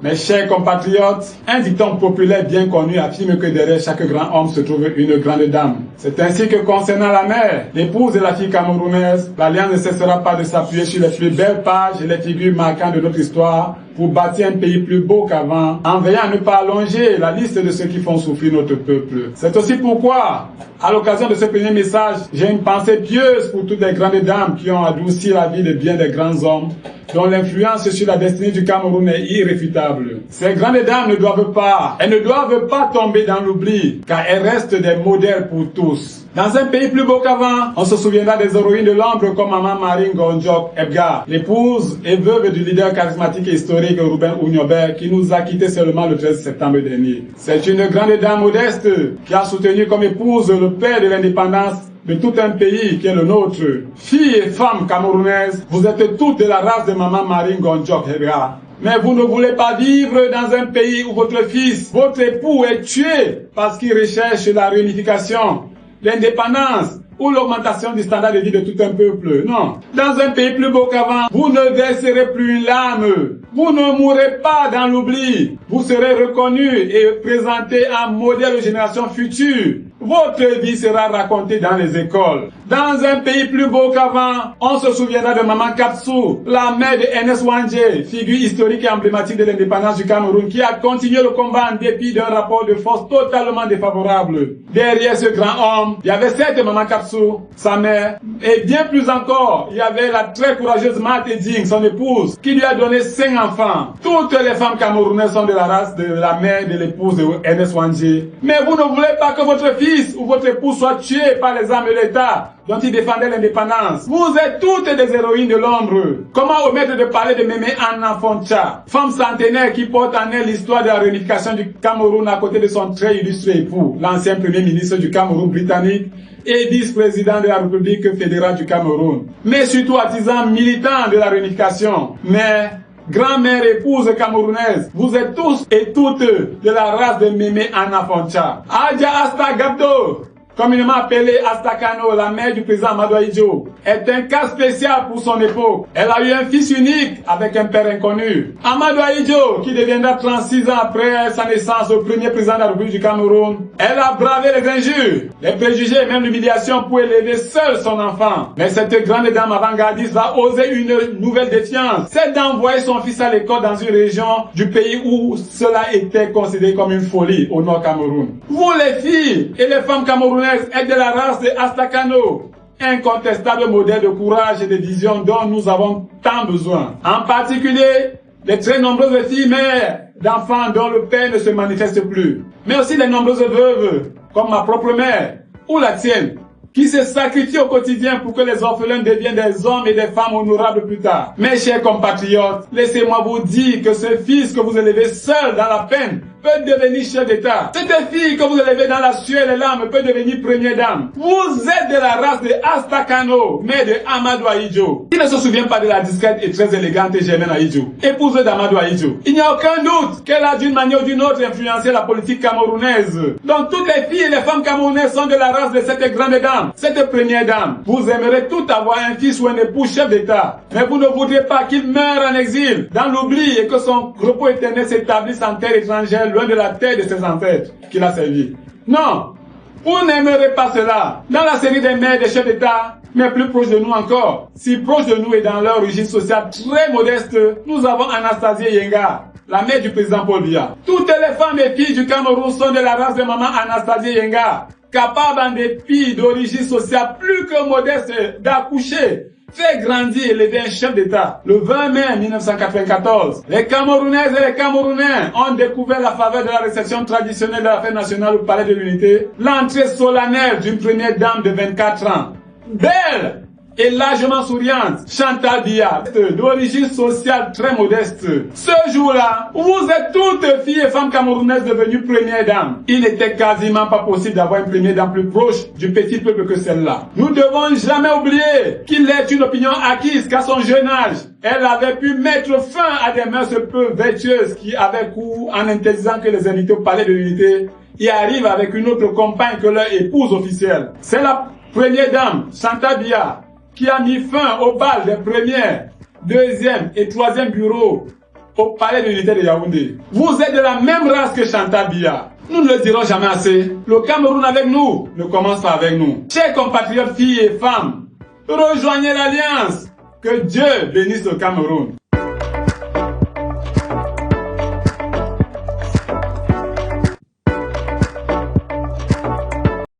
Mes chers compatriotes, un dicton populaire bien connu affirme que derrière chaque grand homme se trouve une grande dame. C'est ainsi que concernant la mère, l'épouse de la fille camerounaise, l'Alliance ne cessera pas de s'appuyer sur les plus belles pages et les figures marquantes de notre histoire pour bâtir un pays plus beau qu'avant, en veillant à ne pas allonger la liste de ceux qui font souffrir notre peuple. C'est aussi pourquoi, à l'occasion de ce premier message, j'ai une pensée pieuse pour toutes les grandes dames qui ont adouci la vie de bien des grands hommes, dont l'influence sur la destinée du Cameroun est irréfutable. Ces grandes dames ne doivent pas tomber dans l'oubli, car elles restent des modèles pour tous. Dans un pays plus beau qu'avant, on se souviendra des héroïnes de l'ombre comme Maman Marie Ngonjok Ebgar, l'épouse et veuve du leader charismatique et historique Ruben Ouniobert, qui nous a quittés seulement le 13 septembre dernier. C'est une grande dame modeste qui a soutenu comme épouse le père de l'indépendance de tout un pays qui est le nôtre. Filles et femmes camerounaises, vous êtes toutes de la race de Maman Marie Ngonjok Ebgar. Mais vous ne voulez pas vivre dans un pays où votre fils, votre époux est tué parce qu'il recherche la réunification, l'indépendance ou l'augmentation du standard de vie de tout un peuple. Non. Dans un pays plus beau qu'avant, vous ne verserez plus une larme. Vous ne mourrez pas dans l'oubli. Vous serez reconnu et présenté en modèle aux générations futures. Votre vie sera racontée dans les écoles. Dans un pays plus beau qu'avant, on se souviendra de Maman Kapsou, la mère de Ernest Wandje, figure historique et emblématique de l'indépendance du Cameroun, qui a continué le combat en dépit d'un rapport de force totalement défavorable. Derrière ce grand homme, il y avait certes Maman Kapsou, sa mère, et bien plus encore, il y avait la très courageuse Marthe Ding, son épouse, qui lui a donné 5 enfants. Toutes les femmes camerounaises sont de la race de la mère de l'épouse de Ernest Wandje. Mais vous ne voulez pas que votre fils ou votre époux soit tué par les armes de l'État dont il défendait l'indépendance. Vous êtes toutes des héroïnes de l'ombre. Comment omettre de parler de Mémé Anna Foncha, femme centenaire qui porte en elle l'histoire de la réunification du Cameroun à côté de son très illustre époux, l'ancien premier ministre du Cameroun britannique et vice-président de la République fédérale du Cameroun, mais surtout artisan militant de la réunification. Mais grand-mère épouse camerounaise, vous êtes tous et toutes de la race de Mémé Anna Foncha. Adja Asta Gabdo, communément appelée Asta Kano, la mère du président Amadou Ahidjo, est un cas spécial pour son époque. Elle a eu un fils unique avec un père inconnu. Amadou Ahidjo, qui deviendra 36 ans après sa naissance au premier président de la République du Cameroun, elle a bravé les injures, les préjugés et même l'humiliation pour élever seule son enfant. Mais cette grande dame avant-gardiste a osé une nouvelle défiance, celle d'envoyer son fils à l'école dans une région du pays où cela était considéré comme une folie au Nord Cameroun. Vous les filles et les femmes camerounaises êtes de la race de Asta Kano, incontestable modèle de courage et de vision dont nous avons tant besoin. En particulier, les très nombreuses filles mères d'enfants dont le père ne se manifeste plus, mais aussi les nombreuses veuves, comme ma propre mère ou la tienne, qui se sacrifient au quotidien pour que les orphelins deviennent des hommes et des femmes honorables plus tard. Mes chers compatriotes, laissez-moi vous dire que ce fils que vous élevez seul dans la peine peut devenir chef d'État. Cette fille que vous élevez dans la sueur et les larmes peut devenir première dame. Vous êtes de la race de Asta Kano, mère de Amadou Ahidjo. Qui ne se souvient pas de la discrète et très élégante Germaine Ahidjo, épouse d'Amadou Ahidjo? Il n'y a aucun doute qu'elle a d'une manière ou d'une autre influencé la politique camerounaise. Donc toutes les filles et les femmes camerounaises sont de la race de cette grande dame, cette première dame. Vous aimerez tout avoir un fils ou un époux chef d'État, mais vous ne voudrez pas qu'il meure en exil, dans l'oubli et que son repos éternel s'établisse en terre étrangère, loin de la terre de ses ancêtres qu'il a servi. Non, vous n'aimerez pas cela. Dans la série des mères des chefs d'État, mais plus proche de nous encore, si proche de nous et dans leur origine sociale très modeste, nous avons Anastasie Yenga, la mère du président Paul Biya. Toutes les femmes et filles du Cameroun sont de la race de maman Anastasie Yenga, capable en dépit d'origine sociale plus que modeste d'accoucher, fait grandir et élever un chef d'État. Le 20 mai 1994, les Camerounaises et les Camerounais ont découvert la faveur de la réception traditionnelle de la fête nationale au Palais de l'Unité, l'entrée solennelle d'une première dame de 24 ans. Belle et largement souriante, Chantal Biya, d'origine sociale très modeste. Ce jour-là, vous êtes toutes filles et femmes camerounaises devenues premières dames. Il n'était quasiment pas possible d'avoir une première dame plus proche du petit peuple que celle-là. Nous ne devons jamais oublier qu'il est une opinion acquise qu'à son jeune âge, elle avait pu mettre fin à des mœurs peu vertueuses qui avaient cours en interdisant que les invités au Palais de l'Unité y arrivent avec une autre compagne que leur épouse officielle. C'est la première dame, Chantal Biya, qui a mis fin au bal des premières, deuxième et troisième bureaux au palais de l'unité de Yaoundé. Vous êtes de la même race que Chantal Biya. Nous ne le dirons jamais assez. Le Cameroun avec nous ne commence pas avec nous. Chers compatriotes, filles et femmes, rejoignez l'Alliance. Que Dieu bénisse le Cameroun.